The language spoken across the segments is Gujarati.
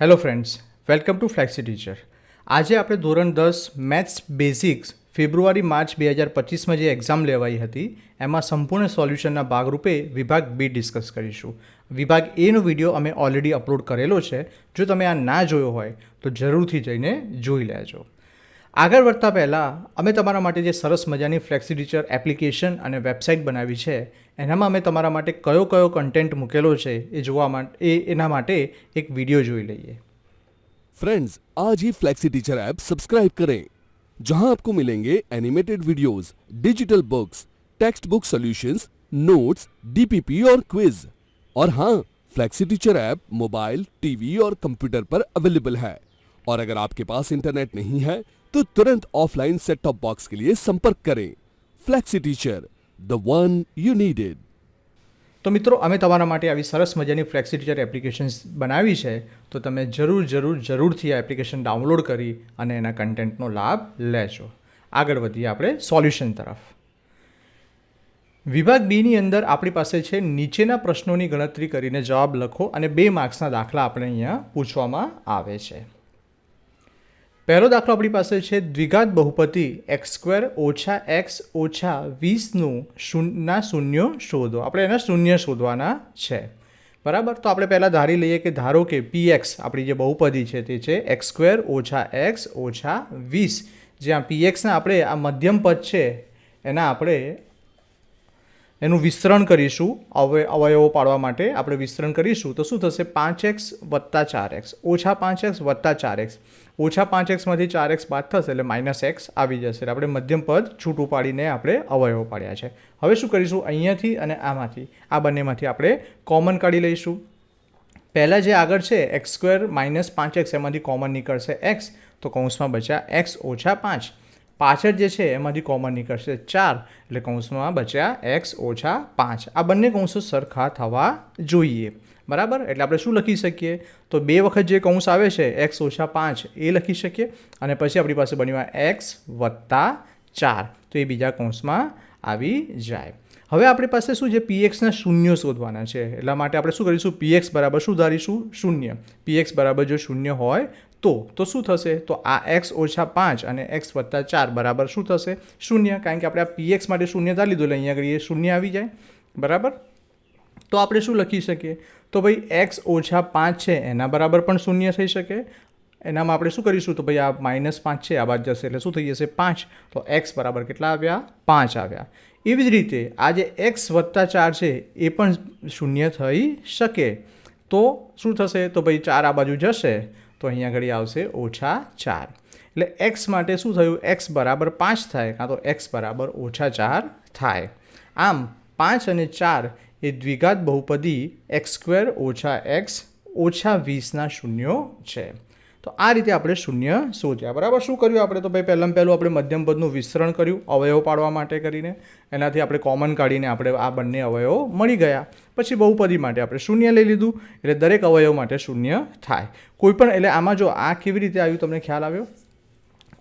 Hello friends, welcome to flexi teacher. આજે આપણે ધોરણ 10 મેથ્સ બેઝિક્સ ફેબ્રુઆરી-માર્ચ 2025માં જે એક્ઝામ લેવાઈ હતી એમાં સંપૂર્ણ સોલ્યુશનના ભાગરૂપે વિભાગ બી ડિસ્કસ કરીશું. વિભાગ એનો વિડીયો અમે ઓલરેડી અપલોડ કરેલો છે. જો તમે આ ના જોયો હોય તો જરૂરથી જઈને જોઈ લેજો. આગળ વધતા પહેલાં અમે તમારા માટે જે સરસ મજાની ફ્લેક્સી ટીચર એપ્લિકેશન અને વેબસાઇટ બનાવી છે એનામાં અમે તમારા માટે કયો કન્ટેન્ટ મૂકેલો છે એ જોવા માટે એના માટે એક વિડીયો જોઈ લઈએ. फ्रेंड्स, आज ही फ्लेक्सी टीचर ऐप सब्सक्राइब करें, जहां आपको मिलेंगे animated videos, digital books, text book solutions, notes, DPP और क्विज. और हाँ, flexi teacher app mobile, TV और कंप्यूटर पर अवेलेबल है. और अगर आपके पास इंटरनेट नहीं है तो तुरंत ऑफलाइन सेट टॉप बॉक्स के लिए संपर्क करें. Flexi teacher, the one you needed. તો મિત્રો, અમે તમારા માટે આવી સરસ મજાની ફ્લેક્સી ટીચર એપ્લિકેશન્સ બનાવી છે, તો તમે જરૂરથી આ એપ્લિકેશન ડાઉનલોડ કરી અને એના કન્ટેન્ટનો લાભ લેજો. આગળ વધીએ આપણે સોલ્યુશન તરફ. વિભાગ બીની અંદર આપણી પાસે છે નીચેના પ્રશ્નોની ગણતરી કરીને જવાબ લખો અને 2 માર્ક્સના દાખલા આપણે અહીંયા પૂછવામાં આવે છે. પહેલો દાખલો આપણી પાસે છે દ્વિઘાત બહુપતિ x² - x - 20 ના શૂન્યો શોધો. આપણે એના શૂન્ય શોધવાના છે, બરાબર. તો આપણે પહેલાં ધારી લઈએ કે ધારો કે px આપણી જે બહુપદી છે તે છે x² - x - 20, જ્યાં pxના આપણે આ મધ્યમ પદ છે એના આપણે એનું વિસ્તરણ કરીશું. અવયવો પાડવા માટે આપણે વિસ્તરણ કરીશું તો શું થશે? 5x + 4x ઓછા 5x + 4x. ઓછા 5xમાંથી 4x બાદ થશે એટલે -x આવી જશે. એટલે આપણે મધ્યમ પદ છૂટું પાડીને આપણે અવયવો પાડ્યા છે. હવે શું કરીશું? અહીંયાથી અને આમાંથી આ બંનેમાંથી આપણે કોમન કાઢી લઈશું. પહેલાં જે આગળ છે x² - 5x એમાંથી કોમન નીકળશે x, તો કૌંસમાં બચ્યા x - 5. પાછળ જે છે એમાંથી કોમન નીકળશે 4, એટલે કૌંસમાં બચ્યા x - 5. આ બંને કૌંસો સરખા થવા જોઈએ, બરાબર. એટલે આપણે શું લખી શકીએ? તો 2 વખત જે કૌંસ આવે છે x - 5 એ લખી શકીએ અને પછી આપણી પાસે બન્યું x + 4, તો એ બીજા કૌંસમાં આવી જાય. હવે આપણી પાસે શું છે? pxના શૂન્યો શોધવાના છે. એટલા માટે આપણે શું કરીશું? px બરાબર શું ધારીશું? 0. px બરાબર જો 0 હોય તો શું થશે? તો આ x - 5 અને x + 4 બરાબર શું થશે? 0. કારણ કે આપણે આ px માટે 0 ધારી લીધું એટલે અહીંયા આગળ એ 0 આવી જાય, બરાબર. તો આપણે શું લખી શકીએ? તો ભાઈ x - 5 છે એના બરાબર પણ 0 થઈ શકે. એનામાં આપણે શું કરીશું? તો ભાઈ આ -5 છે આ બાદ જશે એટલે શું થઈ જશે? 5. તો x બરાબર કેટલા આવ્યા? 5 આવ્યા. એવી જ રીતે આ જે x + 4 છે એ પણ 0 થઈ શકે. તો શું થશે? તો ભાઈ 4 આ બાજુ જશે તો અહીંયા આગળ આવશે -4. એટલે x માટે શું થયું? x બરાબર 5 થાય કાં તો x બરાબર -4 થાય. આમ 5 અને 4 એ દ્વિઘાત બહુપદી x² - x - 20 ના શૂન્યો છે. તો આ રીતે આપણે શૂન્ય શોધ્યા, બરાબર. શું કર્યું આપણે? તો ભાઈ પહેલું આપણે મધ્યમ પદનું વિસ્તરણ કર્યું અવયવ પાડવા માટે કરીને. એનાથી આપણે કોમન કાઢીને આપણે આ બંને અવયવો મળી ગયા. પછી બહુપદી માટે આપણે 0 લઈ લીધું એટલે દરેક અવયવ માટે 0 થાય. કોઈપણ એટલે આમાં જો આ કેવી રીતે આવ્યું તમને ખ્યાલ આવ્યો?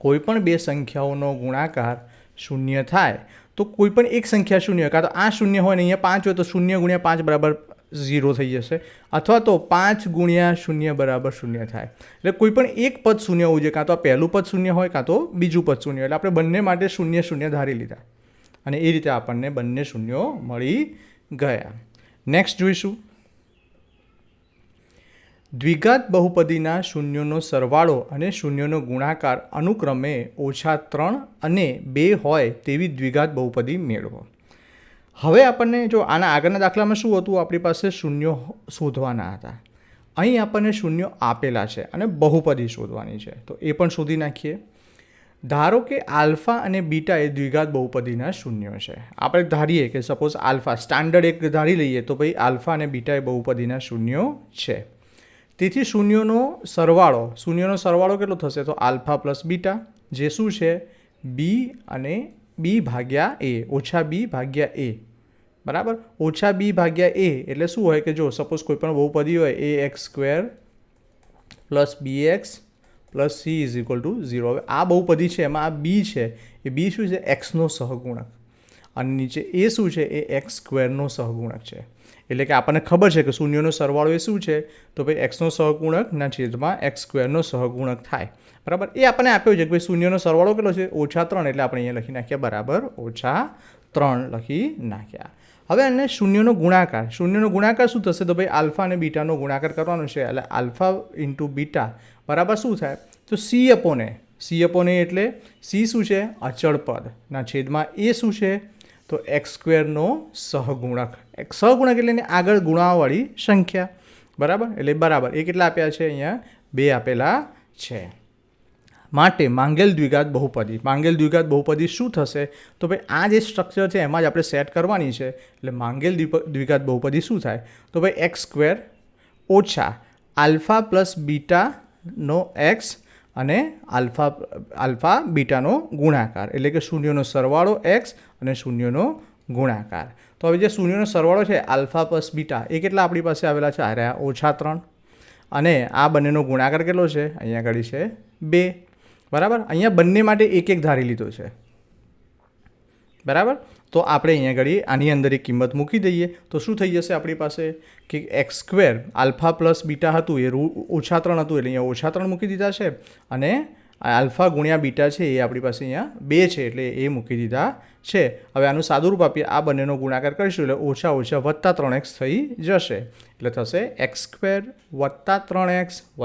કોઈપણ 2 સંખ્યાઓનો ગુણાકાર 0 થાય તો કોઈપણ એક સંખ્યા 0 હોય, કાં તો આ 0 હોય ને અહીંયા 5 હોય તો 0 × 5 બરાબર 0 થઈ જશે, અથવા તો 5 × 0 બરાબર 0 થાય. એટલે કોઈ પણ એક પદ 0 હોવું જોઈએ, કાં તો આ પહેલું પદ 0 હોય કાં તો બીજું પદ 0 હોય. એટલે આપણે બંને માટે 0 0 ધારી લીધા અને એ રીતે આપણને બંને શૂન્યો મળી ગયા. નેક્સ્ટ જોઈશું. દ્વિઘાત બહુપદીના શૂન્યોનો સરવાળો અને શૂન્યોનો ગુણાકાર અનુક્રમે -3 અને 2 હોય તેવી દ્વિઘાત બહુપદી મેળવો. હવે આપણને જો આના આગળના દાખલામાં શું હતું? આપણી પાસે શૂન્યો શોધવાના હતા. અહીં આપણને શૂન્યો આપેલા છે અને બહુપદી શોધવાની છે, તો એ પણ શોધી નાખીએ. ધારો કે આલ્ફા અને બીટા એ દ્વિઘાત બહુપદીના શૂન્યો છે. આપણે ધારીએ કે સપોઝ આલ્ફા સ્ટાન્ડર્ડ એક ધારી લઈએ તો ભાઈ આલ્ફા અને બીટા એ બહુપદીના શૂન્યો છે. તેથી શૂન્યોનો સરવાળો કેટલો થશે? તો આલ્ફા + બીટા, જે શું છે? b અને b ભાગ્યા a, -b ભાગ્યા a, બરાબર. -b ભાગ્યા a એટલે શું હોય કે જો સપોઝ કોઈ પણ બહુપદી હોય ax² + bx + c = 0. હવે આ બહુપદી છે એમાં આ b છે એ b શું છે? x નો સહગુણક અને નીચે a શું છે? એ x² નો સહગુણક છે. એટલે કે આપણને ખબર છે કે શૂન્યનો સરવાળો એ શું છે તો ભાઈ એક્સનો સહગુણકના છેદમાં એક્સ સ્ક્વેરનો સહગુણક થાય. બરાબર, એ આપણને આપ્યો છે કે ભાઈ શૂન્યનો સરવાળો કેટલો છે -3, એટલે આપણે અહીંયા લખી નાખ્યા બરાબર -3 લખી નાખ્યા. હવે આને શૂન્યનો ગુણાકાર શું થશે તો ભાઈ આલ્ફા અને બીટાનો ગુણાકાર કરવાનો છે, એટલે આલ્ફા ઇન્ટુ બીટા બરાબર શું થાય તો સી અપોન એ એટલે સી શું છે અચળ પદના છેદમાં એ શું છે તો એક્સ સ્ક્વેરનો સહગુણક. સહગુણક એટલે આગળ ગુણાવાળી સંખ્યા. બરાબર, એટલે બરાબર એ કેટલા આપ્યા છે અહીંયા 2 આપેલા છે. માટે માંગેલ દ્વિઘાત બહુપદી શું થશે તો ભાઈ આ જે સ્ટ્રક્ચર છે એમાં જ આપણે સેટ કરવાની છે. એટલે માંગેલ દ્વિઘાત બહુપદી શું થાય તો ભાઈ એક્સ સ્ક્વેર ઓછા આલ્ફા પ્લસ બીટાનો એક્સ અને આલ્ફા બીટાનો ગુણાકાર, એટલે કે શૂન્યનો સરવાળો એક્સ અને શૂન્યનો ગુણાકાર. તો હવે જે શૂન્યનો સરવાળો છે આલ્ફા પ્લસ બીટા એ કેટલા આપણી પાસે આવેલા છે -3, અને આ બંનેનો ગુણાકાર કેટલો છે અહીંયા આગળ છે 2. બરાબર, અહીંયા બંને માટે એક ધારી લીધો છે. બરાબર, તો આપણે અહીંયા આગળ આની અંદર એક કિંમત મૂકી દઈએ તો શું થઈ જશે આપણી પાસે કે x square alpha plus beta હતું એ -3 હતું, એટલે અહીંયા -3 મૂકી દીધા છે, અને આલ્ફા ગુણ્યા બીટા છે એ આપણી પાસે અહીંયા 2 છે એટલે એ મૂકી દીધા છે. હવે આનું સાદુરૂપ આપીએ, આ બંનેનો ગુણાકાર કરીશું એટલે ઓછા +3x થઈ જશે, એટલે થશે એક્સ સ્ક્વેર +3x +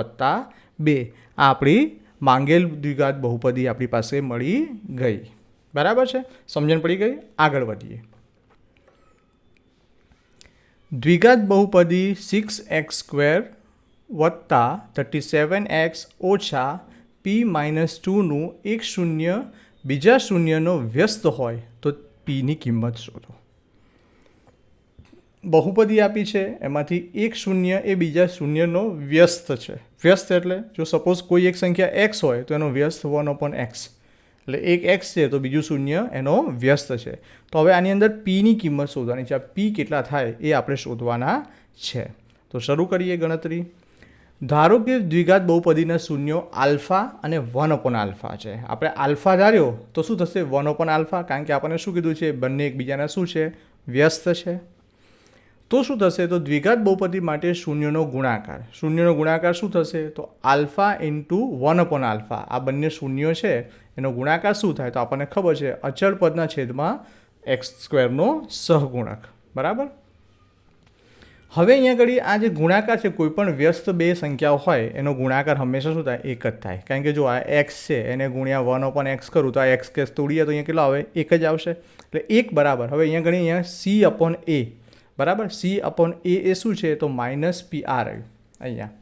2. આ આપણી માંગેલ દ્વિઘાત બહુપદી આપણી પાસે મળી ગઈ. બરાબર છે, સમજણ પડી ગઈ. આગળ વધીએ. દ્વિઘાત બહુપદી 6x² + 37x - p-2 નું એક શૂન્ય બીજા શૂન્યનો વ્યસ્ત હોય તો પીની કિંમત શોધો. બહુપદી આપી છે એમાંથી એક શૂન્ય એ બીજા શૂન્યનો વ્યસ્ત છે. વ્યસ્ત એટલે જો સપોઝ કોઈ એક સંખ્યા x હોય તો એનો વ્યસ્ત 1/x, એટલે એક x છે તો બીજું શૂન્ય એનો વ્યસ્ત છે. તો હવે આની અંદર પીની કિંમત શોધવાની છે. આ પી કેટલા થાય એ આપણે શોધવાના છે. તો શરૂ કરીએ ગણતરી. ધારો કે દ્વિઘાત બહુપદીના શૂન્યો આલ્ફા અને 1/α છે. આપણે આલ્ફા ધાર્યો તો શું થશે 1/α, કારણ કે આપણને શું કીધું છે બંને એકબીજાના શું છે વ્યસ્ત છે. તો શું થશે તો દ્વિઘાત બહુપદી માટે શૂન્યનો ગુણાકાર શું થશે તો આલ્ફા ઇન્ટુ 1/α. આ બંને શૂન્યો છે એનો ગુણાકાર શું થાય તો આપણને ખબર છે અચળ પદના છેદમાં એક્સ સ્ક્વેરનો સહગુણક. બરાબર, હવે અહીંયા આગળ આ જે ગુણાકાર છે કોઈ પણ વ્યસ્ત બે સંખ્યાઓ હોય એનો ગુણાકાર હંમેશા શું થાય એક જ થાય, કારણ કે જો આ એક્સ છે એને ગુણ્યા 1/x કરું તો આ એક્સ તોડીએ તો અહીંયા કેટલા આવે એક જ આવશે, એટલે 1 બરાબર. હવે અહીંયા C/A બરાબર, C/A એ શું છે તો -PR આવ્યું અહીંયા.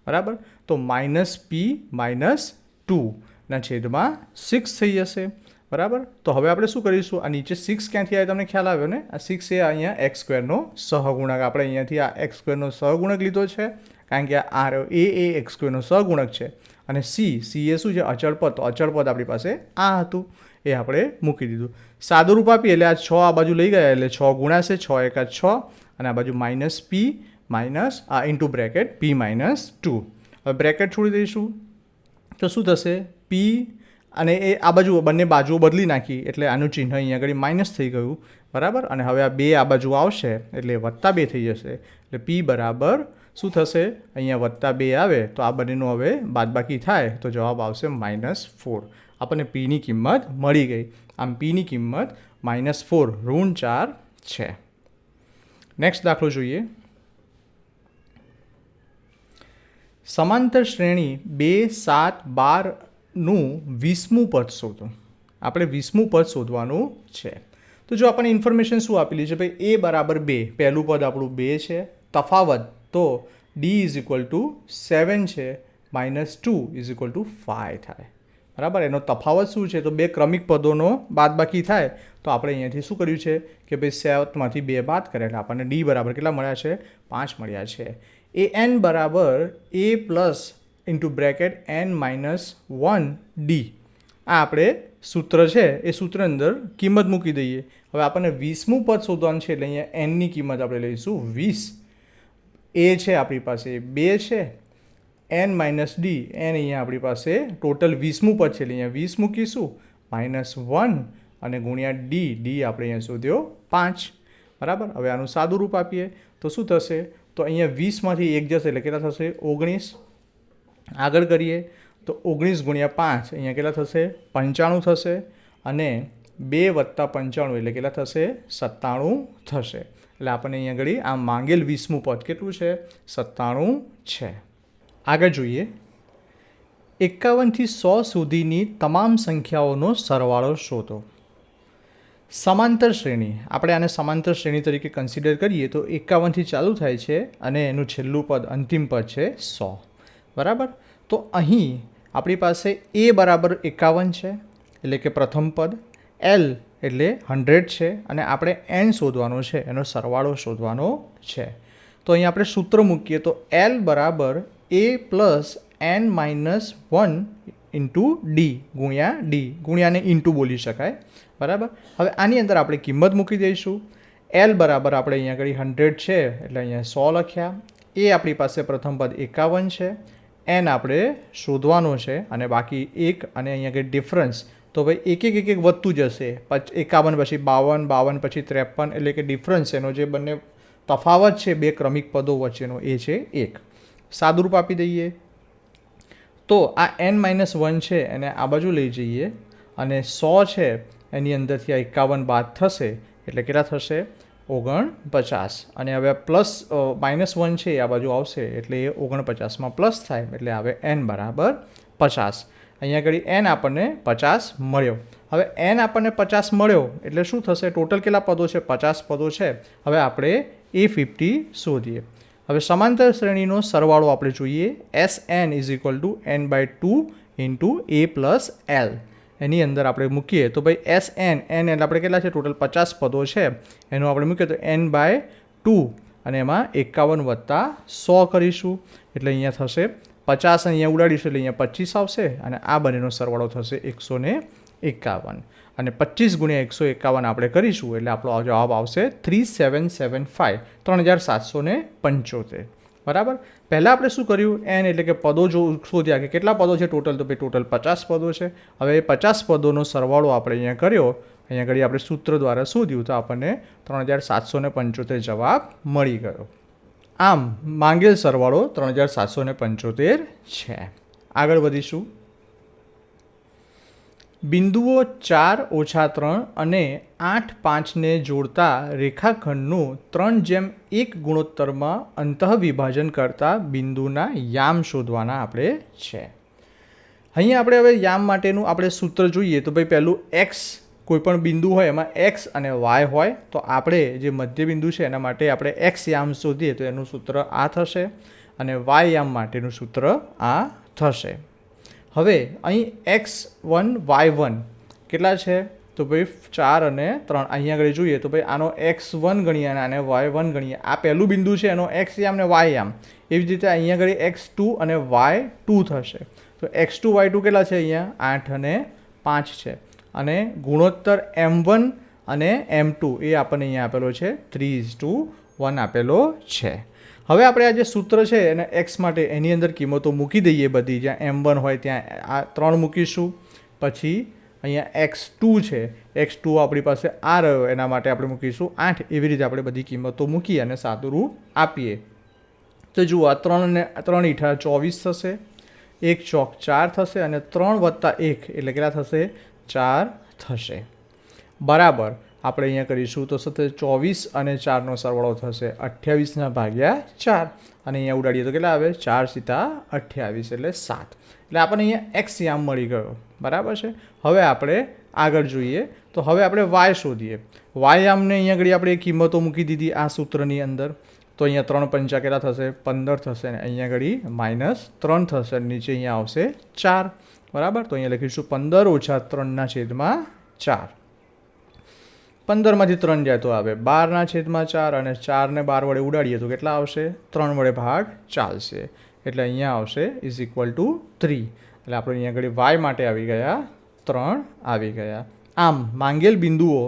બરાબર, તો -P-2 ના છેદમાં 6 થઈ જશે. બરાબર, તો હવે આપણે શું કરીશું આ નીચે 6 ક્યાંથી આવે તમને ખ્યાલ આવ્યો ને, આ 6 એ અહીંયા એક્સ સ્ક્વેરનો સહગુણક, આપણે અહીંયાથી આ એક્સ સ્ક્વેરનો સહગુણક લીધો છે કારણ કે આ એ એક્સ સ્ક્વેરનો સહગુણક છે, અને સી એ શું છે અચળ પદ, તો અચળ પદ આપણી પાસે આ હતું એ આપણે મૂકી દીધું. સાદુરૂપ આપીએ એટલે આ 6 આ બાજુ લઈ ગયા એટલે 6 ગુણાશે, 6 × 6 અને આ બાજુ -P ઇન્ટુ બ્રેકેટ P-2. હવે બ્રેકેટ છોડી દઈશું તો શું થશે P અને એ આ બાજુ બંને બાજુઓ બદલી નાખી એટલે આનું ચિહ્ન અહીંયા આગળ માઇનસ થઈ ગયું. બરાબર, અને હવે આ 2 આ બાજુ આવશે એટલે +2 થઈ જશે, એટલે P બરાબર શું થશે અહીંયા +2 આવે તો આ બંનેનું હવે બાદબાકી થાય તો જવાબ આવશે -4. આપણને પીની કિંમત મળી ગઈ. આમ પીની કિંમત -4 ઋણ 4 છે. નેક્સ્ટ દાખલો જોઈએ. સમાંતર શ્રેણી 2, 7, 12નું 20મું પદ શોધો. આપણે 20મું પદ શોધવાનું છે. તો જો આપણને ઇન્ફોર્મેશન શું આપેલી છે ભાઈ a બરાબર 2, પહેલું પદ આપણું 2 છે, તફાવત તો d = 7 છે, -2 = 5 થાય. બરાબર, એનો તફાવત શું છે તો બે ક્રમિક પદોનો બાદબાકી થાય તો આપણે અહીંયાથી શું કર્યું છે કે ભાઈ 7માંથી 2 બાદ કરે એટલે આપણને d બરાબર કેટલા મળ્યા છે 5 મળ્યા છે. an બરાબર a plus into bracket n-1d. આ આપણે સૂત્ર છે એ સૂત્ર અંદર કિંમત મૂકી દઈએ. હવે આપણને 20મું પદ શોધવાનું છે એટલે અહીંયા nની કિંમત આપણે લઈશું 20. a છે આપણી પાસે 2 છે, n-d n અહીંયા આપણી પાસે ટોટલ 20મું પદ છે એટલે અહીંયા 20 મૂકીશું, -1 અને ગુણ્યા d આપણે અહીંયા શોધ્યો 5. બરાબર, હવે આનું સાદું રૂપ આપીએ તો શું થશે? તો અહીંયા 20માંથી 1 જશે એટલે કેટલા થશે? 19. આગળ કરીએ તો 19 ગુણ્યા 5 અહીંયા કેટલા થશે? 95 થશે. અને 2 વત્તા 95 એટલે કેટલા થશે? 97 થશે. એટલે આપણને અહીંયા આગળ આ માંગેલ 20મું પદ કેટલું છે? 97 છે. આગળ જોઈએ, 51 થી 100 સુધીની તમામ સંખ્યાઓનો સરવાળો શોધો. સમાંતર શ્રેણી, આપણે આને સમાંતર શ્રેણી તરીકે કન્સિડર કરીએ તો 51 થી ચાલુ થાય છે અને એનું છેલ્લું પદ, અંતિમ પદ છે 100. બરાબર? તો અહીં આપણી પાસે a બરાબર 51 છે એટલે કે પ્રથમ પદ, l એટલે 100 છે અને આપણે n શોધવાનો છે, એનો સરવાળો શોધવાનો છે. તો અહીં આપણે સૂત્ર મૂકીએ તો l બરાબર a plus n minus 1 into D ગુણ્યા ડી, ગુણ્યાને ઇન્ટુ બોલી શકાય. બરાબર? હવે આની અંદર આપણે કિંમત મૂકી દઈશું. l બરાબર આપણે અહીંયા આગળ 100 છે એટલે અહીંયા 100 લખ્યા. એ આપણી પાસે પ્રથમ પદ 51 છે, n આપણે શોધવાનો છે અને બાકી 1 અને અહીંયા આગળ ડિફરન્સ, તો ભાઈ એક એક વધતું જશે. 51 પછી 52, 52 પછી 53, એટલે કે ડિફરન્સ એનો જે બંને તફાવત છે બે ક્રમિક પદો વચ્ચેનો એ છે 1. સાદુરૂપ આપી દઈએ તો આ n-1 છે એને આ બાજુ લઈ જઈએ અને 100 છે એની અંદરથી આ 51 બાદ થશે એટલે કેટલા થશે? 49. અને હવે પ્લસ -1 છે એ આ બાજુ આવશે એટલે એ 49માં પ્લસ થાય એટલે આવે n બરાબર 50. અહીંયા આગળ n આપણને 50 મળ્યો. હવે n આપણને 50 મળ્યો એટલે શું થશે? ટોટલ કેટલા પદો છે? 50 પદો છે. હવે આપણે A50 શોધીએ. હવે સમાંતર શ્રેણીનો સરવાળો આપણે જોઈએ. Sn = n/2 into a plus l. એની અંદર આપણે મૂકીએ તો ભાઈ Sn, n એટલે આપણે કેટલા છે? ટોટલ 50 પદો છે, એનું આપણે મૂકીએ તો n/2 અને એમાં 51 વત્તા 100 કરીશું એટલે અહીંયા થશે 50, અહીંયા ઉડાડીશું એટલે અહીંયા 25 આવશે અને આ બંનેનો સરવાળો થશે 151. અને 25 ગુણ્યા 151 આપણે કરીશું એટલે આપણો જવાબ આવશે 3775, 3775. બરાબર? પહેલાં આપણે શું કર્યું? n એટલે કે પદો શોધ્યા કે કેટલા પદો છે ટોટલ, તો ભાઈ ટોટલ 50 પદો છે. હવે એ 50 પદોનો સરવાળો આપણે અહીંયા કર્યો, અહીંયા આગળ આપણે સૂત્ર દ્વારા શોધ્યું તો આપણને 3775 જવાબ મળી ગયો. આમ માંગેલ સરવાળો 3775 છે. આગળ વધીશું. બિંદુઓ 4, -3 અને 8, 5ને જોડતા રેખાખંડનું 3:1 ગુણોત્તરમાં અંતઃવિભાજન કરતા બિંદુના યામ શોધવાના આપણે છે. અહીંયા આપણે હવે યામ માટેનું આપણે સૂત્ર જોઈએ તો ભાઈ પહેલું x, કોઈ પણ બિંદુ હોય એમાં x અને y હોય તો આપણે જે મધ્ય બિંદુ છે એના માટે આપણે x યામ શોધીએ તો એનું સૂત્ર આ થશે અને y યામ માટેનું સૂત્ર આ થશે. હવે અહીં x1, y1 કેટલા છે? તો ભાઈ 4 અને 3. અહીંયા આગળ જોઈએ તો ભાઈ આનો x1 ગણીએ અને આને y1 ગણીએ. આ પહેલું બિંદુ છે એનો x યામ અને y યામ. એવી જ રીતે અહીંયા આગળ x2 અને y2 થશે. તો x2, y2 કેટલા છે? અહીંયા 8 અને 5 છે. અને ગુણોત્તર m1 અને m2 એ આપણને અહીંયા આપેલો છે 3:1 આપેલો છે. હવે આપણે આ જે સૂત્ર છે એને x માટે એની અંદર કિંમતો મૂકી દઈએ બધી. જ્યાં m1 હોય ત્યાં આ 3 મૂકીશું. પછી અહીંયા x2 છે, x2 આપણી પાસે આ રહ્યો એના માટે આપણે મૂકીશું 8. એવી રીતે આપણે બધી કિંમતો મૂકી અને સાદુરૂપ આપીએ તો જુઓ આ 3 ને 3 * 24 થશે, 1 ચોક 4 થશે અને 3 વત્તા 1 એટલે કેટલા થશે? 4 થશે. બરાબર આપણે અહીંયા કરીશું તો 24 અને 4નો સરવાળો થશે 28/4 અને અહીંયા ઉડાડીએ તો કેટલા આવે? 4×7 એટલે 7. એટલે આપણને અહીંયા x યામ મળી ગયો. બરાબર છે? હવે આપણે આગળ જોઈએ તો હવે આપણે y શોધીએ. y યામને અહીંયા આગળ આપણે કિંમતો મૂકી દીધી આ સૂત્રની અંદર તો અહીંયા 3 પંચા કેટલા થશે? 15 થશે અને અહીંયા આગળ -3 થશે અને નીચે અહીંયા આવશે 4. બરાબર? તો અહીંયા લખીશું 15 - 3/4. 15માંથી 3 જાય તો આવે 12/4 અને 4ને 12 વડે ઉડાડીએ તો કેટલા આવશે? 3 વડે ભાગ ચાલશે એટલે અહીંયા આવશે =3. એટલે આપણે અહીંયા આગળ y માટે આવી ગયા 3 આવી ગયા. આમ માંગેલ બિંદુઓ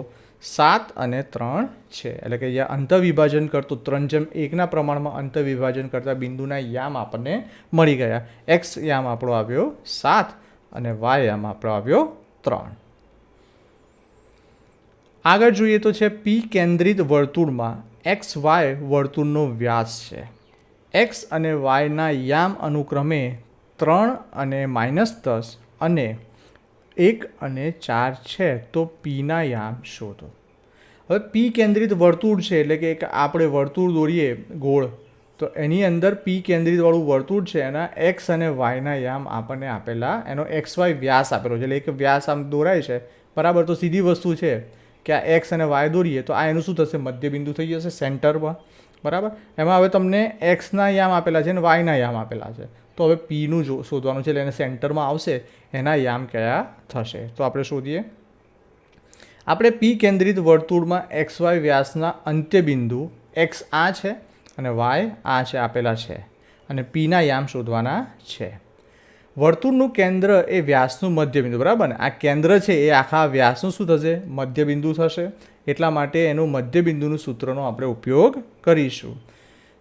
7 અને 3 છે. એટલે કે અહીંયા અંતઃવિભાજન કરતું 3:1ના પ્રમાણમાં અંતઃવિભાજન કરતા બિંદુના યામ આપણને મળી ગયા. x યામ આપણો આવ્યો 7 અને y યામ આપણો આવ્યો 3. આગળ જોઈએ તો છે P કેન્દ્રિત વર્તુળમાં એક્સ વાય વર્તુળનો વ્યાસ છે. એક્સ અને વાયના યામ અનુક્રમે 3 અને -10 અને 1 અને 4 છે, તો પીના યામ શોધો. હવે પી કેન્દ્રિત વર્તુળ છે, એટલે કે એક આપણે વર્તુળ દોરીએ ગોળ, તો એની અંદર પી કેન્દ્રિતવાળું વર્તુળ છે, એના એક્સ અને વાયના યામ આપણને આપેલા, એનો એક્સ વાય વ્યાસ આપેલો છે, એટલે એક વ્યાસ આમ દોરાય છે, બરાબર. તો સીધી વસ્તુ છે કે આ એક્સ અને વાય દોરીએ તો આ એનું શું થશે, મધ્યબિંદુ થઈ જશે સેન્ટરમાં, બરાબર. એમાં હવે તમને એક્સના યામ આપેલા છે અને વાયના યામ આપેલા છે, તો હવે પીનું શોધવાનું છે, એટલે એને સેન્ટરમાં આવશે, એના યામ કયા થશે, તો આપણે શોધીએ. આપણે પી કેન્દ્રિત વર્તુળમાં એક્સ વાય વ્યાસના અંત્યબિંદુ એક્સ આ છે અને વાય આ છે આપેલા છે, અને પીના યામ શોધવાના છે. વર્તુળનું કેન્દ્ર એ વ્યાસનું મધ્યબિંદુ, બરાબર ને. આ કેન્દ્ર છે એ આખા વ્યાસનું શું થશે, મધ્યબિંદુ થશે. એટલા માટે એનું મધ્યબિંદુનું સૂત્રનો આપણે ઉપયોગ કરીશું.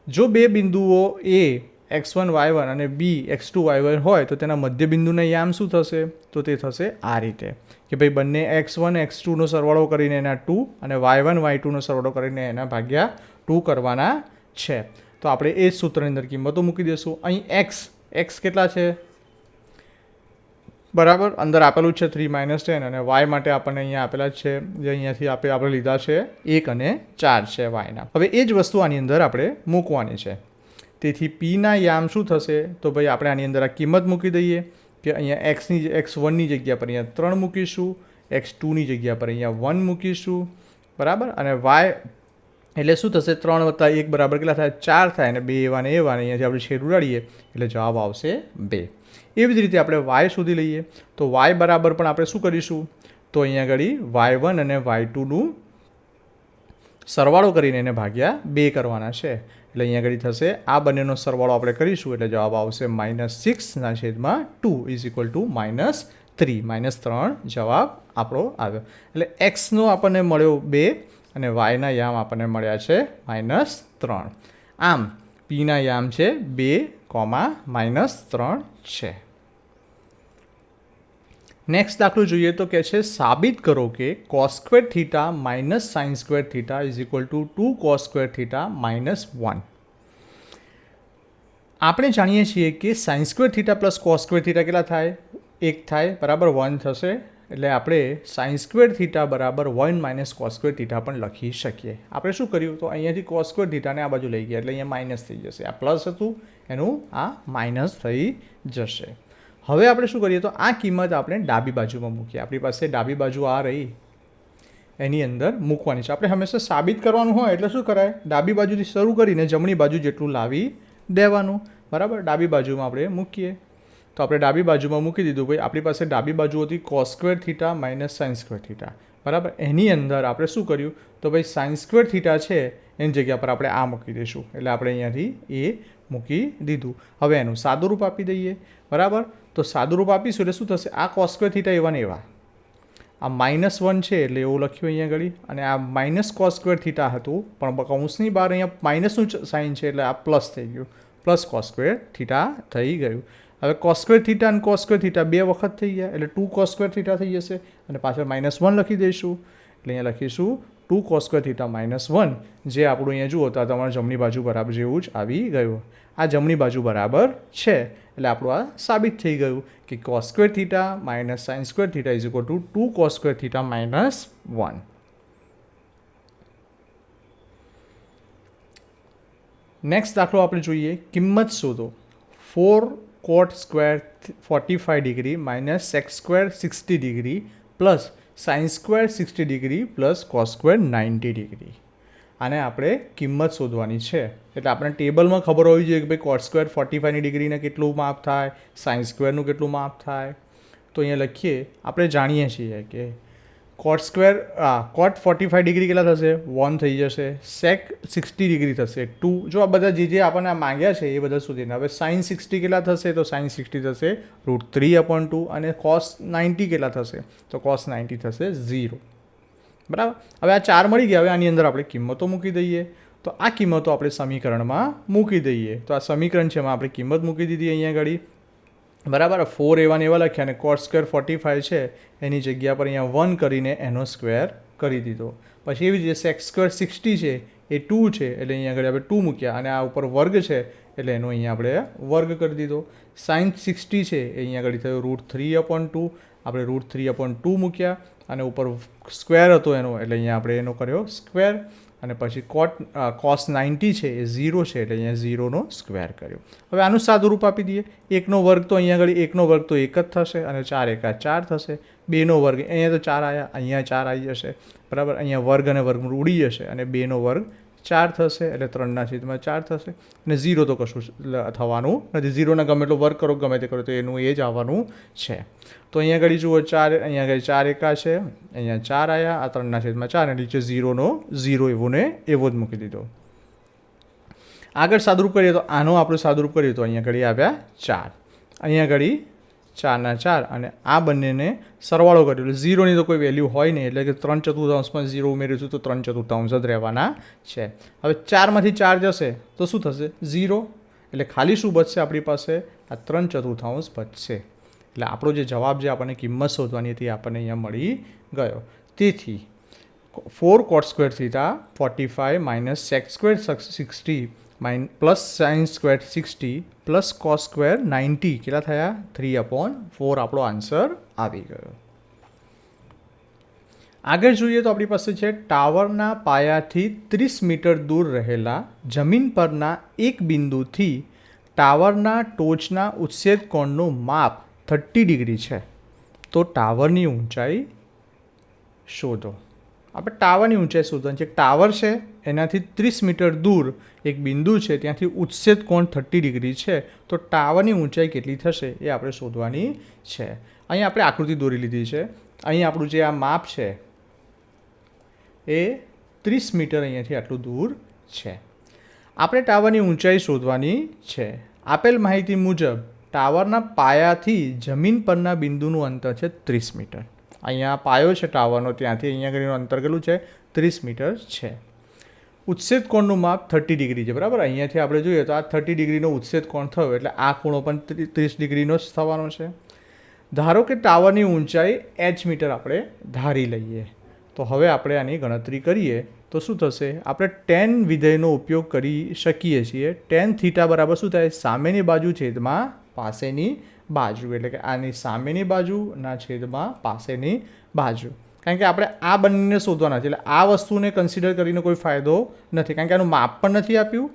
જો બે બિંદુઓ એ x1 y1 અને b x2 y1 હોય તો તેના મધ્યબિંદુના યામ શું થશે, તો તે થશે આ રીતે કે ભાઈ બંને x1 x2નો સરવાળો કરીને એના 2 અને y1 y2નો સરવાળો કરીને એના ભાગ્યા 2 કરવાના છે. તો આપણે એ જ સૂત્રની અંદર કિંમતો મૂકી દઈશું. અહીં એક્સ કેટલા છે, બરાબર, અંદર આપેલું છે 3 - 10, અને વાય માટે આપણને અહીંયા આપેલા છે, જે અહીંયાથી આપણે લીધા છે 1 અને 4 છે વાયના. હવે એ જ વસ્તુ આની અંદર આપણે મૂકવાની છે. તેથી પીના યામ શું થશે, તો ભાઈ આપણે આની અંદર આ કિંમત મૂકી દઈએ કે અહીંયા x1ની જગ્યા પર અહીંયા 3 મૂકીશું, x2ની જગ્યા પર અહીંયા 1 મૂકીશું, બરાબર. અને વાય એટલે શું થશે, 3 + 1 બરાબર કેટલા થાય, 4 થાય, અને 2 એવા ને એવા, અને અહીંયાથી આપણે છેદ ઉડાડીએ એટલે જવાબ આવશે 2. એવી જ રીતે આપણે વાય શોધી લઈએ. તો વાય બરાબર પણ આપણે શું કરીશું, તો અહીંયા આગળ y1 અને y2નું સરવાળો કરીને એને ભાગ્યા 2 કરવાના છે, એટલે અહીંયા આગળ થશે આ બંનેનો સરવાળો આપણે કરીશું એટલે જવાબ આવશે -6/2 = -3 જવાબ આપણો આવ્યો. એટલે એક્સનો આપણને મળ્યો 2 અને વાયના યામ આપણને મળ્યા છે -3. આમ પીના યામ છે 2, -3 છે. નેક્સ્ટ દાખલો જોઈએ તો કે છે સાબિત કરો કે cos² θ - sin² θ = 2 cos² θ - 1. આપણે જાણીએ છીએ કે sin² θ + cos² θ કેટલા થાય, 1 થાય, બરાબર, 1 થશે. એટલે આપણે sin² θ બરાબર 1 - cos² θ પણ લખી શકીએ. આપણે શું કર્યું, તો અહીંયાથી cos² θ ને આ બાજુ લઈ ગયા એટલે અહીંયા માઇનસ થઈ જશે. આ પ્લસ હતું એનું આ માઇનસ થઈ જશે. હવે આપણે શું કરીએ, તો આ કિંમત આપણે ડાબી બાજુમાં મૂકીએ. આપણી પાસે ડાબી બાજુ આ રહી, એની અંદર મૂકવાની છે. આપણે હંમેશા સાબિત કરવાનું હોય એટલે શું કરાય, ડાબી બાજુથી શરૂ કરીને જમણી બાજુ જેટલું લાવી દેવાનું, બરાબર. ડાબી બાજુમાં આપણે મૂકીએ, તો આપણે ડાબી બાજુમાં મૂકી દીધું. ભાઈ આપણી પાસે ડાબી બાજુ હતી cos² θ - sin² θ, બરાબર. એની અંદર આપણે શું કર્યું, તો ભાઈ sin² θ છે એની જગ્યા પર આપણે આ મૂકી દઈશું, એટલે આપણે અહીંયાથી એ મૂકી દીધું. હવે એનું સાદુરૂપ આપી દઈએ, બરાબર. તો સાદુરૂપ આપીશું એટલે શું થશે, આ cos² θ એવા ને એવા, આ -1 છે એટલે એવું લખ્યું અહીંયા આગળ, અને આ -cos² θ હતું પણ કૌંસની બહાર અહીંયા માઇનસનું સાઇન છે એટલે આ પ્લસ થઈ ગયું, +cos² θ થઈ ગયું. હવે cos² θ અને cos² θ 2 વખત થઈ ગયા એટલે 2 cos² θ થઈ જશે, અને પાછળ -1 લખી દઈશું એટલે અહીંયા લખીશું 2 cos² θ - 1, જે આપણું અહીંયા જુઓ તો તમારે જમણી બાજુ બરાબર જેવું જ આવી ગયું. આ જમણી બાજુ બરાબર છે એટલે આપણું આ સાબિત થઈ ગયું કે cos² θ - sin² θ = 2 cos² θ - 1. નેક્સ્ટ દાખલો આપણે જોઈએ, કિંમત શોધો 4 cot² 45 degree - sec² 60 degree plus sin² 60 degree plus cos² 90 degree. આને આપણે કિંમત શોધવાની છે. એટલે આપણે ટેબલમાં ખબર હોવી જોઈએ કે ભાઈ cot² 45 ડિગ્રીને કેટલું માપ થાય, sin² કેટલું માપ થાય. તો અહીંયા લખીએ, આપણે જાણીએ છીએ કે cot 45 ડિગ્રી કેટલા થશે, 1 થઈ જશે, sec 60 ડિગ્રી થશે 2. જો આ બધા જે આપણને માંગ્યા છે એ બધા શોધીને. હવે sin 60 કેટલા થશે, તો sin 60 થશે √3/2, અને cos 90 કેટલા થશે, તો cos 90 થશે 0, બરાબર. હવે આ 4 મળી ગયા. હવે આની અંદર આપણે કિંમતો મૂકી દઈએ. તો આ કિંમતો આપણે સમીકરણમાં મૂકી દઈએ. તો આ સમીકરણ છે એમાં આપણે કિંમત મૂકી દીધી અહીંયા આગળ, બરાબર. 4 એવા ને એવા લખ્યા, અને cot² 45 છે એની જગ્યા પર અહીંયા 1 કરીને એનો સ્ક્વેર કરી દીધો. પછી એવી રીતે sec² 60 છે એ 2 છે એટલે અહીંયા આગળ આપણે 2 મૂક્યા અને આ ઉપર વર્ગ છે એટલે એનો અહીંયા આપણે વર્ગ કરી દીધો. sin 60 છે એ અહીંયા આગળ થયો √3/2, આપણે √3/2 મૂક્યા અને ઉપર સ્ક્વેર હતો એનો એટલે અહીંયા આપણે એનો કર્યો સ્ક્વેર અને પછી cos 90 છે એ 0 છે એટલે અહીંયા 0નો સ્ક્વેર કર્યો. હવે આનું સાદું રૂપ આપી દઈએ. 1નો વર્ગ તો અહીંયા આગળ 1નો વર્ગ તો 1 જ થશે અને 4 એકા 4 થશે. 2નો વર્ગ અહીંયા તો 4 આવ્યા, અહીંયા 4 આવી જશે બરાબર. અહીંયા વર્ગ અને વર્ગમૂળ ઉડી જશે અને 2નો વર્ગ 4 થશે એટલે 3/4 થશે અને 0 તો કશું થવાનું નથી. 0ના ગમે એટલો વર્ગ કરો ગમે તે કરો તો એનું એ જ આવવાનું છે. તો અહીંયા આગળ જુઓ 4, અહીંયા આગળ 4 એકા છે, અહીંયા 4 આવ્યા, આ 3/4 અને નીચે 0નો 0 એવો ને એવો જ મૂકી દીધો. આગળ સાદુરૂપ કરીએ તો આનો આપણે સાદુરૂપ કરીએ તો અહીંયા આગળ આવ્યા 4, અહીંયા આગળ 4/4 અને આ બંનેને સરવાળો કર્યો એટલે 0ની તો કોઈ વેલ્યુ હોય નહીં એટલે કે 3/4 0 ઉમેરીશું તો 3/4 જ રહેવાના છે. હવે 4માંથી 4 જશે તો શું થશે 0 એટલે ખાલી શું બચશે આપણી પાસે આ 3/4 બચશે. એટલે આપણો જે જવાબ જે આપણને કિંમત શોધવાની હતી આપણને અહીંયા મળી ગયો. તેથી 4 cot² θ 45 - sec² 60 plus sin² 60 plus cos² 90 કેટલા થયા 3/4 આપણો આન્સર આવી ગયો. આગળ જોઈએ તો આપણી પાસે છે ટાવરના પાયાથી 30 મીટર દૂર રહેલા જમીન પરના એક બિંદુથી ટાવરના ટોચના ઉચ્છેદ કોણનું માપ 30 ડિગ્રી છે તો ટાવરની ઊંચાઈ શોધો. આપણે ટાવરની ઊંચાઈ શોધવાની છે. ટાવર છે એનાથી 30 મીટર દૂર એક બિંદુ છે ત્યાંથી ઉચ્છેદ કોણ 30 ડિગ્રી છે તો ટાવરની ઊંચાઈ કેટલી થશે એ આપણે શોધવાની છે. અહીં આપણે આકૃતિ દોરી લીધી છે. અહીં આપણું જે આ માપ છે એ 30 મીટર અહીંયાથી આટલું દૂર છે. આપણે ટાવરની ઊંચાઈ શોધવાની છે. આપેલ માહિતી મુજબ ટાવરના પાયાથી જમીન પરના બિંદુનું અંતર છે 30 મીટર. અહીંયા પાયો છે ટાવરનો ત્યાંથી અહીંયા આગળનું અંતર કેટલું છે 30 મીટર છે. ઉચ્છેદ કોણનું માપ 30 ડિગ્રી છે બરાબર. અહીંયાથી આપણે જોઈએ તો આ 30 ડિગ્રીનો ઉચ્છેદ કોણ થયો એટલે આ ખૂણો પણ 30 ડિગ્રીનો જ થવાનો છે. ધારો કે ટાવરની ઊંચાઈ h મીટર આપણે ધારી લઈએ તો હવે આપણે આની ગણતરી કરીએ તો શું થશે આપણે tan વિધેયનો ઉપયોગ કરી શકીએ છીએ. tan θ બરાબર શું થાય સામેની બાજુ છેદમાં પાસેની બાજુ એટલે કે આની સામેની બાજુના છેદમાં પાસેની બાજુ. કારણ કે આપણે આ બંનેને શોધવાના છે એટલે આ વસ્તુને કન્સિડર કરીને કોઈ ફાયદો નથી કારણ કે આનું માપ પણ નથી આપ્યું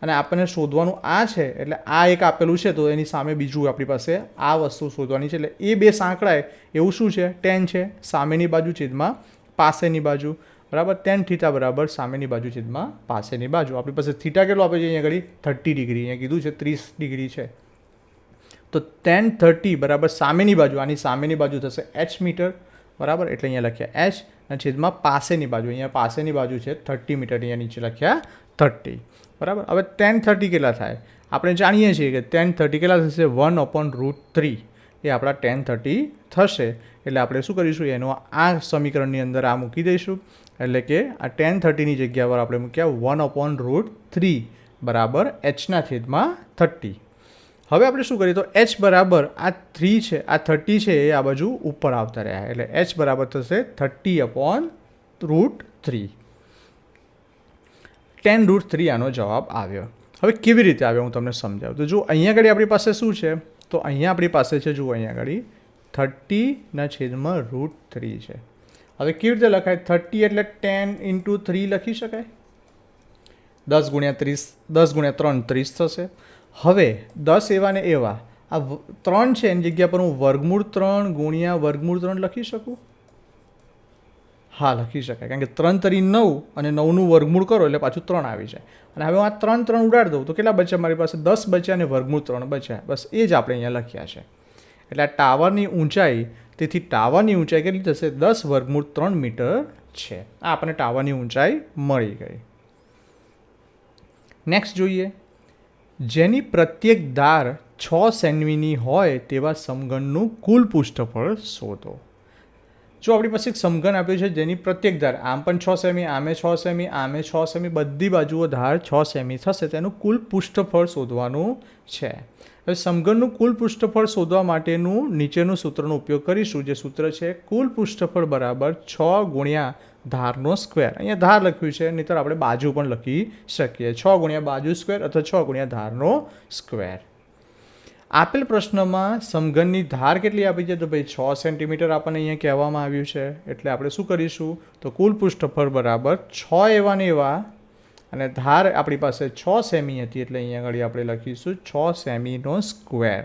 અને આપણને શોધવાનું આ છે એટલે આ એક આપેલું છે તો એની સામે બીજું આપણી પાસે આ વસ્તુ શોધવાની છે એટલે એ બે સાંકળાય એવું શું છે tan છે સામેની બાજુ છેદમાં પાસેની બાજુ બરાબર. tan θ બરાબર સામેની બાજુ છેદમાં પાસેની બાજુ. આપણી પાસે થીટા કેટલો આપે છે અહીંયા આગળ 30 ડિગ્રી અહીંયા કીધું છે 30 ડિગ્રી છે તો tan 30 બરાબર સામેની બાજુ આની સામેની બાજુ થશે h મીટર બરાબર. એટલે અહીંયા લખ્યા h અને છેદમાં પાસેની બાજુ અહીંયા પાસેની બાજુ છે 30 મીટર અહીંયા નીચે લખ્યા 30 બરાબર. હવે tan 30 કેટલા થાય આપણે જાણીએ છીએ કે tan 30 કેટલા થશે 1/√3 એ આપણા tan 30 થશે. એટલે આપણે શું કરીશું એનો આ સમીકરણની અંદર આ મૂકી દઈશું એટલે કે આ tan 30ની જગ્યા પર આપણે મૂક્યા 1/√3 બરાબર h/30. હવે આપણે શું કરીએ તો h બરાબર આ 3 છે આ 30 છે એ આ બાજુ ઉપર આવતા રહ્યા એટલે h બરાબર થશે 30/√3. tan√3 આનો જવાબ આવ્યો. હવે કેવી રીતે આવ્યો હું તમને સમજાવું તો જો અહીંયા આગળ આપણી પાસે શું છે તો અહીંયા આપણી પાસે છે જુઓ અહીંયા આગળ 30/√3 છે. હવે કેવી રીતે લખાય 30 એટલે 10 × 3 લખી શકાય 10 × 3 30 થશે. હવે 10 એવા ને એવા આ 3 છે એની જગ્યા પર હું √3 × √3 લખી શકું હા લખી શકાય કારણ કે 3 તરી 9 અને 9નું વર્ગમૂળ કરો એટલે પાછું 3 આવી જાય અને હવે હું આ 3 ઉડાડી દઉં તો કેટલા બચ્યા મારી પાસે 10 બચ્યા અને √3 બચ્યા બસ એ જ આપણે અહીંયા લખ્યા છે. એટલે આ ટાવરની ઊંચાઈ તેથી ટાવરની ઊંચાઈ કેટલી થશે 10√3 મીટર છે. આ આપણને ટાવરની ઊંચાઈ મળી ગઈ. નેક્સ્ટ જોઈએ જેની પ્રત્યેક ધાર 6 સેમીની હોય તેવા સમઘનનું કુલ પૃષ્ઠફળ શોધો. જો આપણી પાસે એક સમઘન આપ્યું છે જેની પ્રત્યેક ધાર આમ પણ 6 સેમી આમે 6 સેમી આમે 6 સેમી બધી બાજુઓ ધાર 6 સેમી થશે તેનું કુલ પૃષ્ઠફળ શોધવાનું છે. હવે સમઘનનું કુલ પૃષ્ઠફળ શોધવા માટેનું નીચેનું સૂત્રનો ઉપયોગ કરીશું જે સૂત્ર છે કુલ પૃષ્ઠફળ બરાબર 6 × ધારનો સ્ક્વેર. અહીંયા ધાર લખ્યું છે, નહીંતર આપણે બાજુ પણ લખી શકીએ. 6 ગુણ્યા બાજુ સ્ક્વેર અથવા 6 ગુણ્યા ધારનો સ્ક્વેર. આપેલ પ્રશ્નમાં સમઘનની ધાર કેટલી આપી છે? તો ભાઈ 6 સેન્ટીમીટર આપણને અહીંયા કહેવામાં આવ્યું છે. એટલે આપણે શું કરીશું? તો કુલ પૃષ્ઠફળ બરાબર 6 એવા ને એવા, અને ધાર આપણી પાસે 6 સેમી હતી, એટલે અહીંયા આગળ આપણે લખીશું 6 સેમીનો સ્ક્વેર.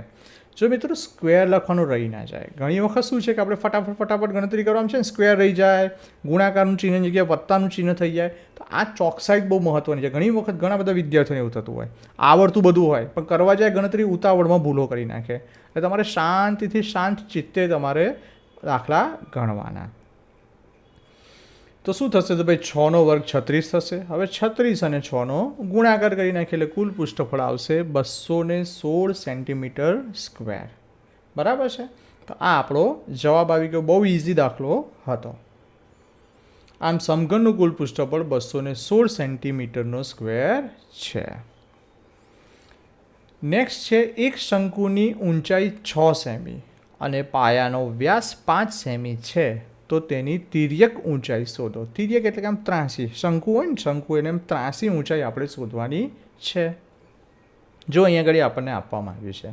જો મિત્રો સ્ક્વેર લખવાનું રહી ના જાય. ઘણી વખત શું છે કે આપણે ફટાફટ ગણતરી કરવાનું છે ને, સ્ક્વેર રહી જાય, ગુણાકારનું ચિહ્ન જગ્યાએ વત્તાનું ચિહ્ન થઈ જાય. તો આ ચોકસાઈ બહુ મહત્ત્વની છે. ઘણી વખત ઘણા બધા વિદ્યાર્થીઓને એવું થતું હોય, આવડતું બધું હોય પણ કરવા જાય ગણતરી ઉતાવળમાં ભૂલો કરી નાખે. એટલે તમારે શાંતિથી શાંત ચિત્તે તમારે દાખલા ગણવાના. તો શું થશે? તો ભાઈ 6 નો વર્ગ 36 થશે. હવે 36 અને 6નો ગુણાકાર કરી નાખીએ એટલે કુલ પૃષ્ઠફળ આવશે 216 સેન્ટીમીટર સ્ક્વેર. બરાબર છે? તો આ આપણો જવાબ આવી ગયો. બહુ ઇઝી દાખલો હતો. આમ સમઘનનું કુલ પૃષ્ઠફળ 216 સેન્ટીમીટરનો સ્ક્વેર છે. નેક્સ્ટ છે, એક શંકુની ઊંચાઈ 6 સેમી અને પાયાનો વ્યાસ 5 સેમી છે, તો તેની તિર્યક ઊંચાઈ શોધો. તિર્યક એટલે કે આમ ત્રાસી. શંકુ હોય ને, શંકુ એને એમ ત્રાસી ઊંચાઈ આપણે શોધવાની છે. જો અહીંયા આગળ આપણને આપવામાં આવ્યું છે,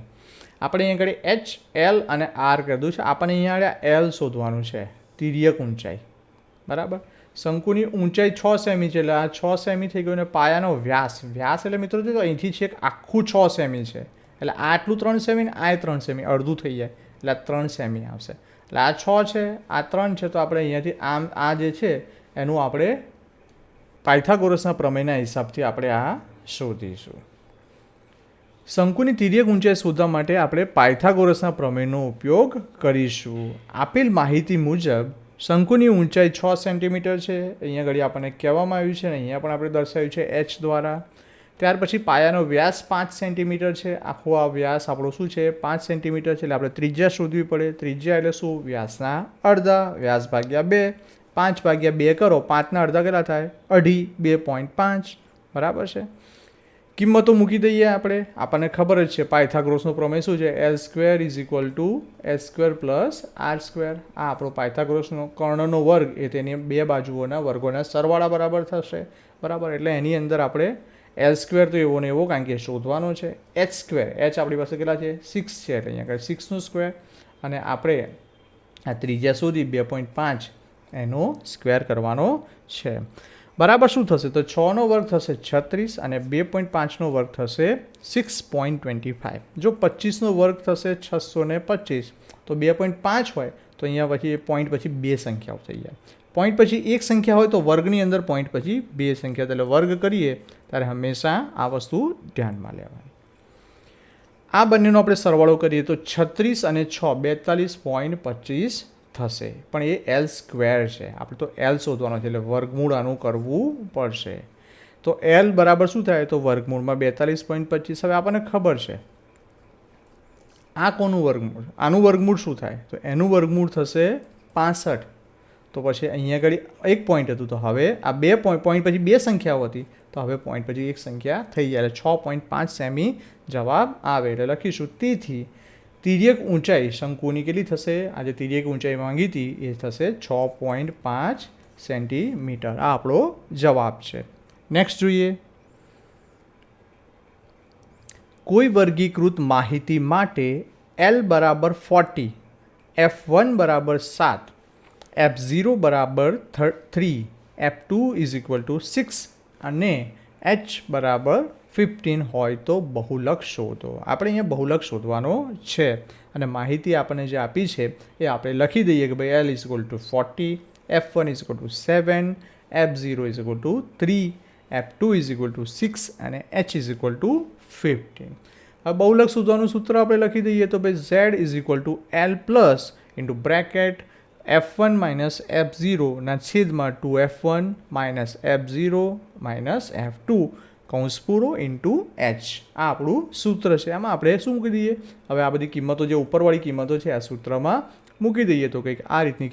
આપણે અહીંયા આગળ H, L અને R કીધું છે. આપણને અહીંયા આગળ L શોધવાનું છે, તિર્યક ઊંચાઈ. બરાબર? શંકુની ઊંચાઈ 6 સેમી છે, એટલે આ 6 સેમી થઈ ગયું. અને પાયાનો વ્યાસ, વ્યાસ એટલે મિત્રો જો અહીંથી છેક આખું 6 સેમી છે, એટલે આટલું 3 સેમી ને આ 3 સેમી, અડધું થઈ જાય એટલે આ 3 સેમી આવશે. એટલે આ 6 છે, આ 3 છે, તો આપણે અહીંયાથી આમ આ જે છે એનું આપણે પાયથાગોરસના પ્રમેયના હિસાબથી આપણે આ શોધીશું. શંકુની તિર્યક ઊંચાઈ શોધવા માટે આપણે પાયથાગોરસના પ્રમેયનો ઉપયોગ કરીશું. આપેલ માહિતી મુજબ શંકુની ઊંચાઈ 6 સેન્ટીમીટર છે, અહીંયા ઘડી આપણને કહેવામાં આવ્યું છે, અને અહીંયા પણ આપણે દર્શાવ્યું છે H દ્વારા. ત્યાર પછી પાયાનો વ્યાસ 5 સેન્ટીમીટર છે. આખો આ વ્યાસ આપણો શું છે? 5 સેન્ટીમીટર છે. એટલે આપણે ત્રિજ્યા શોધવી પડે. ત્રિજ્યા એટલે શું? વ્યાસના અડધા. વ્યાસ ભાગ્યા 2, 5 ભાગ્યા 2 કરો, 5ના અડધા કેટલા થાય? 2.5, 2.5. બરાબર છે? કિંમતો મૂકી દઈએ આપણે. આપણને ખબર જ છે પાયથાગોરસનો પ્રમેય શું છે? L² = h² + r². આ આપણો પાયથાગોરસનો કર્ણનો વર્ગ એ તેની બે બાજુઓના વર્ગોના સરવાળા બરાબર થશે. બરાબર? એટલે એની અંદર આપણે L² તો એવો ને એવો, કારણ કે શોધવાનો છે. H², H આપણી પાસે કેટલા છે? 6 છે, એટલે અહીંયા આગળ 6નો સ્ક્વેર. અને આપણે આ ત્રિજ્યા શોધી 2.5 એનો સ્ક્વેર કરવાનો છે. બરાબર શું થશે? તો 6નો વર્ગ થશે 36 અને 2.5નો વર્ગ થશે 6.25. જો 25નો વર્ગ થશે 625, તો 2.5 હોય તો અહીંયા પછી પોઈન્ટ પછી 2 સંખ્યાઓ થઈ જાય. પોઈન્ટ પછી એક સંખ્યા હોય તો વર્ગની અંદર પોઈન્ટ પછી 2 સંખ્યા, એટલે વર્ગ કરીએ ત્યારે હંમેશા આ વસ્તુ ધ્યાનમાં લેવાની. આ બંનેનો આપણે સરવાળો કરીએ તો 36 અને 6 42.25 થશે. પણ એ L² છે, આપણે તો L શોધવાનો છે, એટલે વર્ગમૂળ આનું કરવું પડશે. તો L બરાબર શું થાય? તો વર્ગમૂળમાં 42.25. હવે આપણને ખબર છે આ કોનું વર્ગમૂળ, આનું વર્ગમૂળ શું થાય? તો એનું વર્ગમૂળ થશે 65. તો પછી અહીંયા આગળ એક પોઈન્ટ હતું, તો હવે આ 2 પોઈન્ટ પછી 2 સંખ્યાઓ હતી, તો હવે પોઈન્ટ પછી એક સંખ્યા થઈ જાય, એટલે 6.5 સેમી જવાબ આવે. એટલે લખીશું, તેથી તિર્યક ઊંચાઈ શંકુની કેટલી થશે? આ જે તિર્યક ઊંચાઈ માંગી હતી એ થશે 6.5 સેન્ટીમીટર. આ આપણો જવાબ છે. નેક્સ્ટ જોઈએ, કોઈ વર્ગીકૃત માહિતી માટે L = 40, F1 = 7, F0 = 3, F2 = 6 અને H = 15 હોય તો બહુલક શોધો. આપણે અહીંયા બહુલક શોધવાનો છે, અને માહિતી આપણને જે આપી છે એ આપણે લખી દઈએ કે ભાઈ L = 40, F1 = 7, F0 = 3, F2 = 6 અને H = 15. હવે બહુલક શોધવાનું સૂત્ર આપણે લખી દઈએ તો ભાઈ Z = L plus into bracket F1 - F0 ના છેદમાં 2F1 - F0 - F2 કૌંસ પૂરો ઇન્ટુ H. આ આપણું સૂત્ર છે. આમાં આપણે શું મૂકી દઈએ? હવે આ બધી કિંમતો જે ઉપરવાળી કિંમતો છે આ સૂત્રમાં મૂકી દઈએ તો કંઈક આ રીતની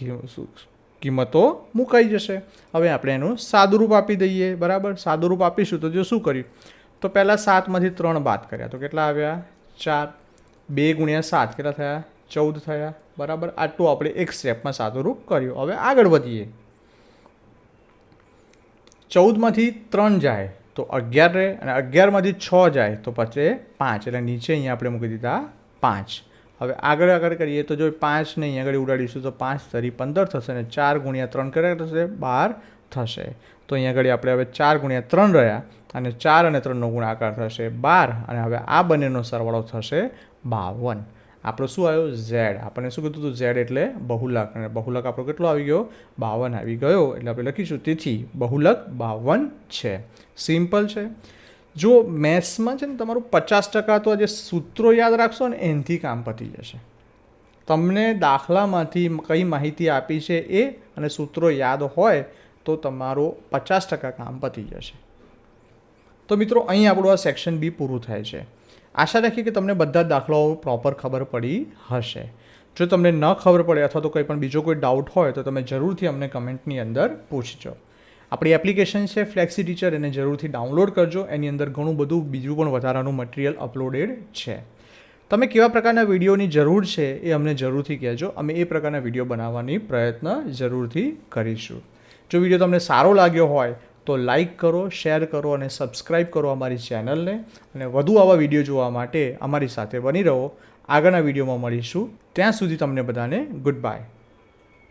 કિંમતો મુકાઈ જશે. હવે આપણે એનું સાદુરૂપ આપી દઈએ. બરાબર? સાદુરૂપ આપીશું તો જો શું કર્યું? તો પહેલાં 7માંથી 3 બાદ કર્યા તો કેટલા આવ્યા? 4. 2 × 7 કેટલા થયા? 14 થયા. બરાબર? આટલું આપણે એક સ્ટેપમાં સાદુરૂપ કર્યું. હવે આગળ વધીએ. 14માંથી 3 જાય તો 11 રહે અને 11માંથી 6 જાય તો પછી 5 એટલે નીચે અહીંયા આપણે મૂકી દીધા 5. હવે આગળ કરીએ તો જો 5 ને અહીંયા આગળ ઉડાડીશું તો 5 તરી 15 થશે અને 4 ગુણ્યા 3 કર્યા થશે 12 થશે. તો અહીંયા આગળ આપણે હવે 4 ગુણ્યા 3 રહ્યા અને 4 અને 3નો ગુણાકાર થશે 12 અને હવે આ બંનેનો સરવાળો થશે 52. આપણો શું આવ્યો ઝેડ. આપણને શું કીધું હતું ઝેડ એટલે બહુલક અને બહુલક આપણો કેટલો આવી ગયો 52 આવી ગયો એટલે આપણે લખીશું તેથી બહુલક 52 છે. સિમ્પલ છે. જો મેથ્સમાં છે ને તમારું 50% તો જે સૂત્રો યાદ રાખશો ને એનાથી કામ પતી જશે. તમને દાખલામાંથી કઈ માહિતી આપી છે એ અને સૂત્રો યાદ હોય તો તમારું 50% કામ પતી જશે. તો મિત્રો અહીં આપણું આ સેક્શન બી પૂરું થાય છે. આશા રાખીએ કે તમને બધા જ દાખલાઓ પ્રોપર ખબર પડી હશે. જો તમને ન ખબર પડે અથવા તો કંઈ પણ બીજો કોઈ ડાઉટ હોય તો તમે જરૂરથી અમને કમેન્ટની અંદર પૂછજો. આપણી એપ્લિકેશન છે ફ્લેક્સી ટીચર, એને જરૂરથી ડાઉનલોડ કરજો. એની અંદર ઘણું બધું બીજું પણ વધારાનું મટીરિયલ અપલોડેડ છે. તમે કેવા પ્રકારના વિડીયોની જરૂર છે એ અમને જરૂરથી કહેજો. અમે એ પ્રકારના વિડીયો બનાવવાની પ્રયત્ન જરૂરથી કરીશું. જો વિડીયો તમને સારો લાગ્યો હોય તો લાઈક કરો, શેર કરો અને સબસ્ક્રાઈબ કરો અમારી ચેનલને. અને વધુ આવા વિડીયો જોવા માટે અમારી સાથે બની રહો. આગળના વિડીયોમાં મળીશું. ત્યાં સુધી તમને બધાને ગુડ બાય.